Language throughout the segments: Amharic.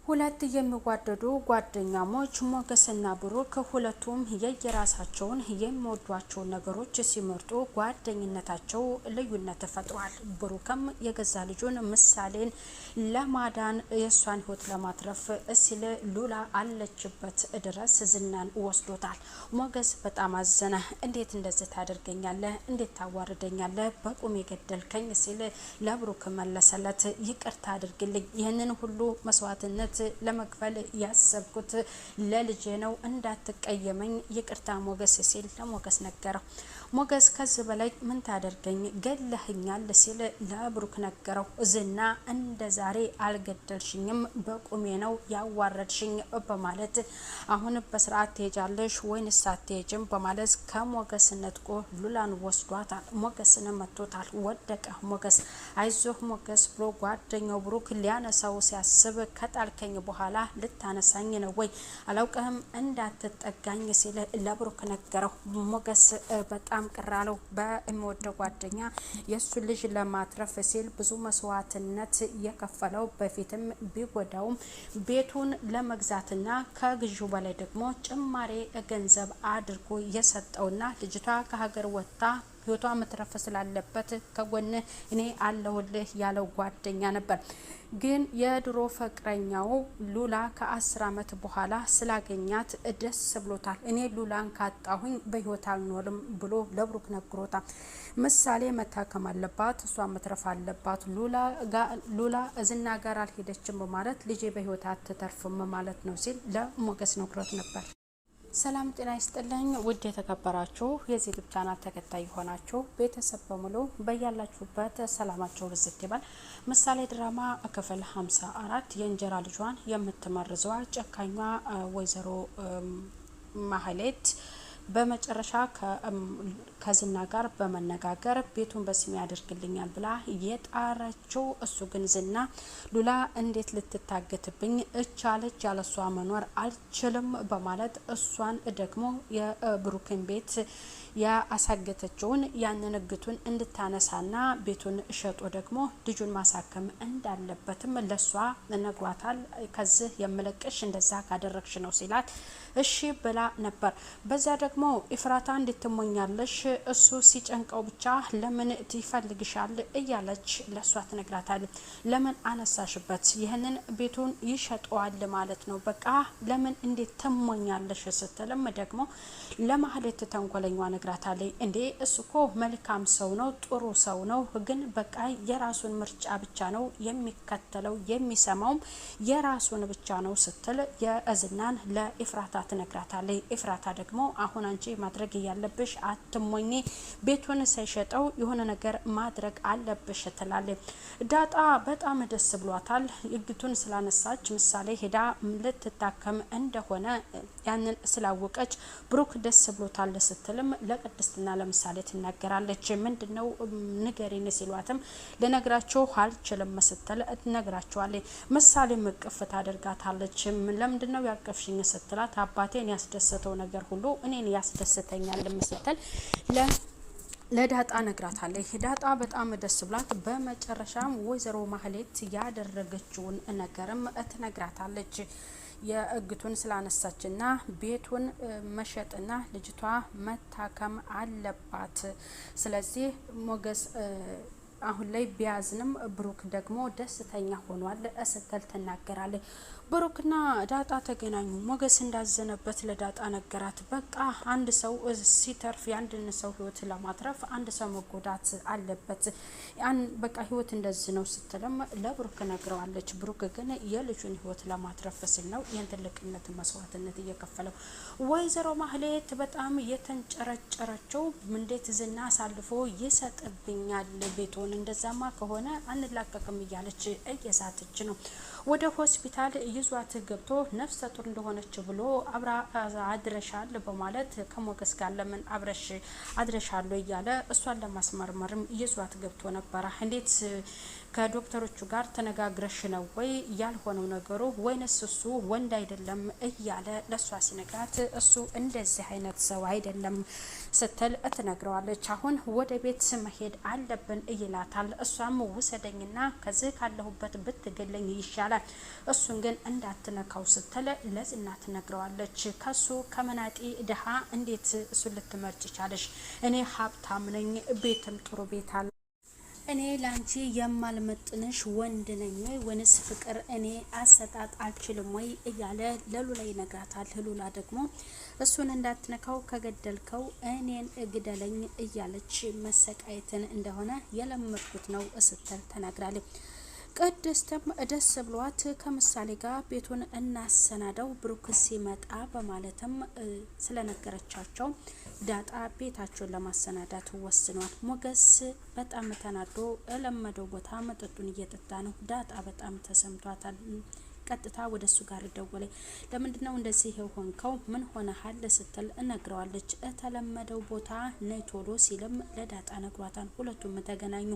ሁለት የሚዋደዱ ጓደኛሞች ሞገስና ብሩክ ሁለቱም የየራሳቸውን የሚወዷቸው ነገሮች ሲመርጡ ጓደኝነታቸው ልዩነት ፈጥሯል። ብሩክም የገዛ ልጁን ምሳሌን ለማዳን የሷን ህይወት ለማትረፍ ሲል ሉላ አለችበት ድረስ ዝናን ወስዶታል። ሞገስ በጣም አዘነ። እንዴት እንደዚህ ታደርገኛለህ? እንዴት ታዋርደኛለህ? በቁም የገደልከኝ ሲል ለብሩክ መለሰለት። ይቅርታ አድርግልኝ፣ ይህንን ሁሉ መስዋዕትነት ለመክፈል ያሰብኩት ለልጄ ነው፣ እንዳትቀየመኝ ይቅርታ ሞገስ ሲል ለሞገስ ነገረው። ሞገስ ከዚህ በላይ ምን ታደርገኝ ገለህኛል ሲል ለብሩክ ነገረው። ዝና እንደ ዛሬ አልገደልሽኝም፣ በቁሜ ነው ያዋረድሽኝ በማለት አሁን በስርዓት ትሄጃለሽ ወይንስ አትሄጂም በማለት ከሞገስ ነጥቆ ሉላን ወስዷታል። ሞገስን መቶታል። ወደቀ ሞገስ። አይዞህ ሞገስ ብሎ ጓደኛው ብሩክ ሊያነሳው ሲያስብ ከጣልከኝ በኋላ ልታነሳኝ ነው ወይ? አላውቅህም፣ እንዳትጠጋኝ ሲል ለብሩክ ነገረው። ሞገስ በጣም ቅራለው። በሚወደው ጓደኛ የሱ ልጅ ለማትረፍ ሲል ብዙ መስዋዕትነት የከፈለው በፊትም ቢጎዳውም ቤቱን ለመግዛትና ከግዢው በላይ ደግሞ ጭማሬ ገንዘብ አድርጎ የሰጠውና ልጅቷ ከሀገር ወጣ ህይወቷ መትረፍ ስላለበት ከጎን እኔ አለሁልህ ያለው ጓደኛ ነበር። ግን የድሮ ፍቅረኛው ሉላ ከ10 አመት በኋላ ስላገኛት ደስ ብሎታል። እኔ ሉላን ካጣሁኝ በህይወት አልኖርም ብሎ ለብሩክ ነግሮታል። ምሳሌ መታከም አለባት፣ እሷ መትረፍ አለባት፣ ሉላ ዝና ጋር አልሄደችም በማለት ልጄ በህይወት አትተርፍም ማለት ነው ሲል ለሞገስ ነግሮት ነበር። ሰላም ጤና ይስጥልኝ ውድ የተከበራችሁ የዚህ ዩቲዩብ ቻናል ተከታይ ሆናችሁ ቤተሰብ በሙሉ በያላችሁበት ሰላማችሁ ብዝት ይበል። ምሳሌ ድራማ ክፍል 54 የእንጀራ ልጇን የምትመርዘዋ ጨካኟ ወይዘሮ ማህሌት በመጨረሻ ከዝና ጋር በመነጋገር ቤቱን በስሜ ያደርግልኛል ብላ የጣረችው እሱ ግን ዝና ሉላ እንዴት ልትታገትብኝ እቻለች? ያለሷ መኖር አልችልም በማለት እሷን ደግሞ የብሩክን ቤት ያሳገተችውን ያንን እግቱን እንድታነሳና ቤቱን ሸጦ ደግሞ ልጁን ማሳከም እንዳለበትም ለሷ ነግሯታል። ከዚህ የምለቅሽ እንደዛ ካደረግሽ ነው ሲላት እሺ ብላ ነበር። በዛ ደግሞ ኢፍራታ እንድትሞኛለሽ እሱ ሲጨንቀው ብቻ ለምን ትፈልግሻል እያለች ለሷ ትነግራታለች። ለምን አነሳሽበት? ይህንን ቤቱን ይሸጠዋል ማለት ነው። በቃ ለምን እንዴት ትሞኛለሽ ስትልም ደግሞ ለማህሌት ተንኮለኛ ነግራታለች። እንዴ እሱኮ መልካም ሰው ነው፣ ጥሩ ሰው ነው፣ ግን በቃ የራሱን ምርጫ ብቻ ነው የሚከተለው፣ የሚሰማውም የራሱን ብቻ ነው ስትል የዝናን ለኢፍራታ ትነግራታለች። ኢፍራታ ደግሞ አሁን አንቺ ማድረግ ያለብሽ አትሞኝ፣ ቤቱን ሳይሸጠው የሆነ ነገር ማድረግ አለብሽ ትላለች። ዳጣ በጣም ደስ ብሏታል። እግቱን ስላነሳች ምሳሌ ሄዳ ልትታከም እንደሆነ ያንን ስላወቀች ብሩክ ደስ ብሎታል ስትልም ለቅድስትና ለምሳሌ ትናገራለች። ምንድነው ንገሪን ሲሏትም ለነግራቸው አልችልም ስትል ትነግራቸዋለች። ምሳሌ ምቅፍ ታደርጋታለች። ለምንድነው ያቀፍሽኝ ስትላት አባቴን ያስደሰተው ነገር ሁሉ እኔን ያስደስተኛል ስትል ለዳጣ ነግራታለች። ዳጣ በጣም ደስ ብላት በመጨረሻም ወይዘሮ ማህሌት ያደረገችውን ነገርም ትነግራታለች። የእግቱን ስላነሳችና ቤቱን መሸጥና ልጅቷ መታከም አለባት። ስለዚህ ሞገስ አሁን ላይ ቢያዝንም ብሩክ ደግሞ ደስተኛ ሆኗል ስትል ትናገራለች። ብሩክና ዳጣ ተገናኙ። ሞገስ እንዳዘነበት ለዳጣ ነገራት። በቃ አንድ ሰው ሲተርፍ የአንድን ሰው ህይወት ለማትረፍ አንድ ሰው መጎዳት አለበት፣ በቃ ህይወት እንደዚህ ነው ስትልም ለብሩክ ነግረዋለች። ብሩክ ግን የልጁን ህይወት ለማትረፍ ሲል ነው ይህን ትልቅነት መስዋዕትነት እየከፈለው። ወይዘሮ ማህሌት በጣም የተንጨረጨረችው እንዴት ዝና አሳልፎ ይሰጥብኛል ቤቱን፣ እንደዛማ ከሆነ አንላቀቅም እያለች እየዛተች ነው። ወደ ሆስፒታል ይዟት ገብቶ ነፍሰ ጡር እንደሆነች ብሎ አብራ አድረሻል በማለት ከሞገስ ጋር ለምን አብረሽ አድረሻል እያለ እሷን ለማስመርመርም ይዟት ገብቶ ነበር። እንዴት ከዶክተሮቹ ጋር ተነጋግረሽ ነው ወይ ያልሆነው ነገሩ ወይንስ እሱ ወንድ አይደለም እያለ ለሷ ሲነግራት እሱ እንደዚህ አይነት ሰው አይደለም ስትል ትነግረዋለች። አሁን ወደ ቤት መሄድ አለብን ይላታል። እሷም ውሰደኝና ከዚህ ካለሁበት ብትገለኝ ይሻላል፣ እሱን ግን እንዳትነካው ስትል ለዝና ትነግረዋለች። ከሱ ከመናጢ ድሃ እንዴት እሱ ልትመርጭ ቻለሽ? እኔ ሀብታም ነኝ፣ ቤትም ጥሩ ቤት አለ፣ እኔ ላንቺ የማልመጥንሽ ወንድ ነኝ ወይ ወንስ ፍቅር እኔ አሰጣጥ አልችልም ወይ እያለ ለሉላ ይነግራታል። ሉላ ደግሞ እሱን እንዳትነካው ከገደልከው እኔን እግደለኝ እያለች መሰቃየትን እንደሆነ የለመድኩት ነው ስትል ተናግራለች። ቅድስትም ደስ ብሏት ከምሳሌ ጋር ቤቱን እናሰናደው ብሩክ ሲመጣ በማለትም ስለነገረቻቸው ዳጣ ቤታቸውን ለማሰናዳት ወስኗል። ሞገስ በጣም ተናዶ ለመደው ቦታ መጠጡን እየጠጣ ነው። ዳጣ በጣም ተሰምቷታል። ቀጥታ ወደ እሱ ጋር ደወለ። ለምንድነው እንደዚህ የሆንከው? ምን ሆነሃል? ስትል እነግረዋለች። ተለመደው ቦታ ነይ ቶሎ ሲልም ለዳጣ ነግሯታል። ሁለቱም ተገናኙ።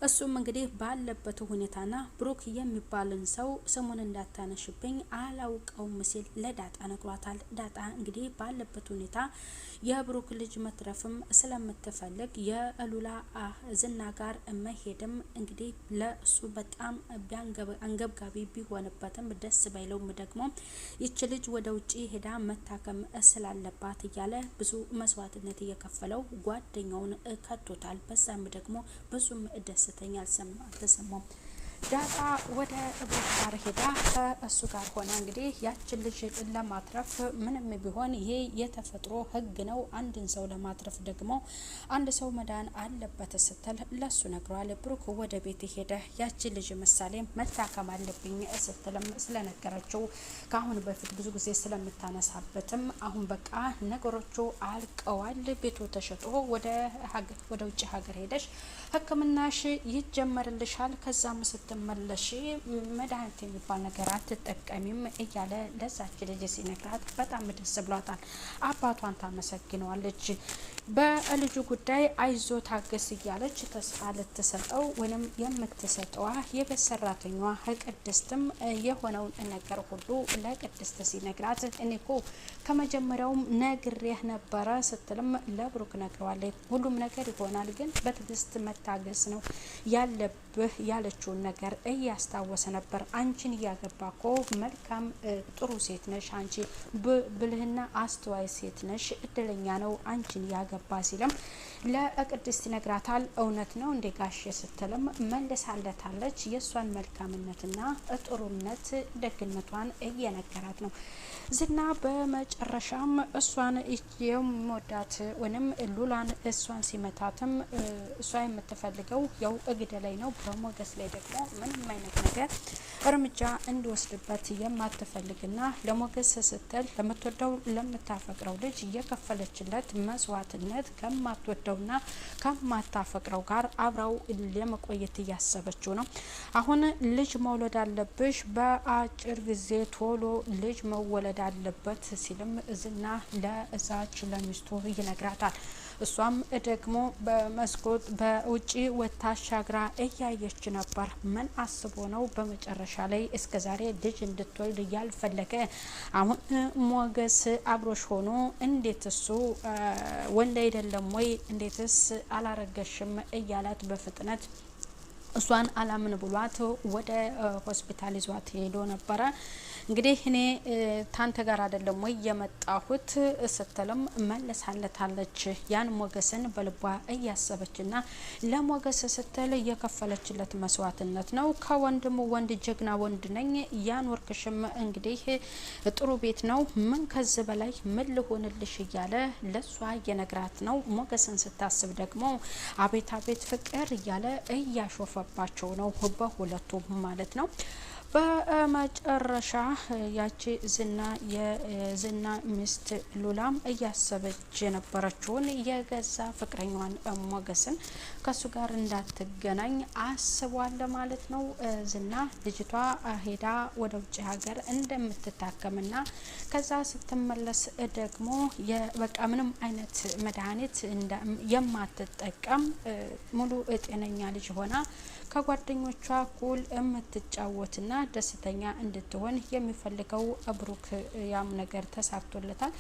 እሱም እንግዲህ ባለበት ሁኔታና ብሩክ የሚባልን ሰው ስሙን እንዳታነሽብኝ አላውቀውም ሲል ለዳጣ ነግሯታል። ዳጣ እንግዲህ ባለበት ሁኔታ የብሩክ ልጅ መትረፍም ስለምትፈልግ የሉላ ዝና ጋር መሄድም እንግዲህ ለሱ በጣም አንገብጋቢ ቢሆንበትም ደስ ባይለውም ደግሞ ይች ልጅ ወደ ውጪ ሄዳ መታከም ስላለባት እያለ ብዙ መስዋዕትነት እየከፈለው ጓደኛውን ከቶታል። በዛም ደግሞ ብዙም ደስተኛ አልተሰማም። ዳጣ ወደ ብሩክ ጋር ሄዳ ከእሱ ጋር ሆና እንግዲህ ያችን ልጅ ለማትረፍ ምንም ቢሆን ይሄ የተፈጥሮ ሕግ ነው። አንድን ሰው ለማትረፍ ደግሞ አንድ ሰው መዳን አለበት ስትል ለሱ ነግሯል። ብሩክ ወደ ቤት ሄደ። ያችን ልጅ ምሳሌ መታከም አለብኝ ስትልም ስለነገረችው ከአሁን በፊት ብዙ ጊዜ ስለምታነሳበትም አሁን በቃ ነገሮቹ አልቀዋል፣ ቤቱ ተሸጦ ወደ ውጭ ሀገር ሄደሽ ሕክምናሽ ይጀመርልሻል፣ ከዛም ስትመለሽ መድኃኒት የሚባል ነገር አትጠቀሚም እያለ ለዛች ልጅ ሲነግራት በጣም ደስ ብሏታል። አባቷን ታመሰግነዋለች። በልጁ ጉዳይ አይዞ ታገስ እያለች ተስፋ ልትሰጠው ወይም የምትሰጠዋ የቤት ሰራተኛዋ ቅድስትም የሆነውን ነገር ሁሉ ለቅድስት ሲነግራት እኔ እኮ ከመጀመሪያውም ነግሬህ ነበረ ስትልም ለብሩክ ነግረዋለች። ሁሉም ነገር ይሆናል፣ ግን በትዕግስት መታገስ ነው ያለብህ ያለችውን ነገር እያስታወሰ ነበር። አንቺን እያገባ እኮ መልካም ጥሩ ሴት ነሽ፣ አንቺ ብልህና አስተዋይ ሴት ነሽ፣ እድለኛ ነው አንቺን ያገባ ሲልም ለቅድስት ይነግራታል። እውነት ነው እንዴ ጋሽ ስትልም መልሳለታለች። የእሷን መልካምነትና ጥሩነት ደግነቷን እየነገራት ነው። ዝና በመጨረሻም እሷን የሚወዳት ወይም ሉላን እሷን ሲመታትም እሷ የምትፈልገው ያው እግደላይ ነው። በሞገስ ላይ ደግሞ ምንም አይነት ነገር እርምጃ እንዲወስድበት የማትፈልግና ለሞገስ ስትል ለምትወደው ለምታፈቅረው ልጅ እየከፈለችለት መስዋዕትነት ከማትወደውና ከማታፈቅረው ጋር አብራው ለመቆየት እያሰበችው ነው። አሁን ልጅ መውለድ አለብሽ፣ በአጭር ጊዜ ቶሎ ልጅ መወለድ አለበት ሲልም ዝና ለዛች ለሚስቱ ይነግራታል። እሷም ደግሞ በመስኮት በውጪ ወታ ሻግራ እያየች ነበር። ምን አስቦ ነው በመጨረሻ ላይ እስከዛሬ ልጅ እንድትወልድ ያልፈለገ? አሁን ሞገስ አብሮሽ ሆኖ እንዴት እሱ ወንድ አይደለም ወይ? እንዴትስ አላረገሽም? እያላት በፍጥነት እሷን አላምን ብሏት ወደ ሆስፒታል ይዟት ሄዶ ነበረ። እንግዲህ እኔ ታንተ ጋር አይደለም ወይ የመጣሁት ስትልም መለሳለታለች። ያን ሞገስን በልቧ እያሰበችና ለሞገስ ስትል የከፈለችለት መስዋዕትነት ነው። ከወንድም ወንድ ጀግና ወንድ ነኝ፣ ያን ወርክሽም እንግዲህ ጥሩ ቤት ነው፣ ምን ከዚህ በላይ ምን ልሆንልሽ እያለ ለሷ የነግራት ነው። ሞገስን ስታስብ ደግሞ አቤት አቤት ፍቅር እያለ እያሾፈባቸው ነው በሁለቱም ማለት ነው። በመጨረሻ ያቺ የዝና ሚስት ሉላም እያሰበች የነበረችውን የገዛ ፍቅረኛዋን ሞገስን ከሱ ጋር እንዳትገናኝ አስቧል ማለት ነው። ዝና ልጅቷ ሄዳ ወደ ውጭ ሀገር እንደምትታከምና ከዛ ስትመለስ ደግሞ በቃ ምንም አይነት መድኃኒት የማትጠቀም ሙሉ ጤነኛ ልጅ ሆና ከጓደኞቿ እኩል የምትጫወትና ደስተኛ እንድትሆን የሚፈልገው ብሩክ ያም ነገር ተሳክቶለታል።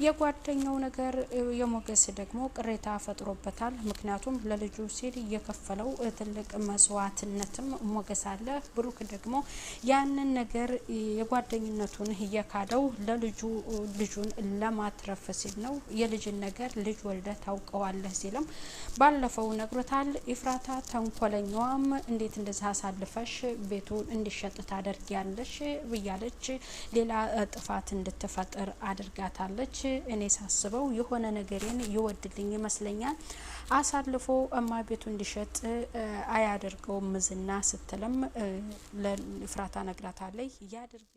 የጓደኛው ነገር የሞገስ ደግሞ ቅሬታ ፈጥሮበታል። ምክንያቱም ለልጁ ሲል የከፈለው ትልቅ መስዋዕትነትም ሞገስ አለ። ብሩክ ደግሞ ያንን ነገር የጓደኝነቱን የካደው ለልጁ ልጁን ለማትረፍ ሲል ነው። የልጅን ነገር ልጅ ወልደ ታውቀዋለህ ሲልም ባለፈው ነግሮታል። ኢፍራታ ተንኮለኛዋም እንዴት እንደዛ አሳልፈሽ ቤቱን እንዲሸጥ ታደርጊያለሽ ብያለች። ሌላ ጥፋት እንድትፈጥር አድርጋታለች። እኔ ሳስበው የሆነ ነገርን ይወድልኝ ይመስለኛል አሳልፎ እማ ቤቱ እንዲሸጥ አያደርገውም ዝና ስትልም ለኢፍራታ ነግራታለች። ያድርግ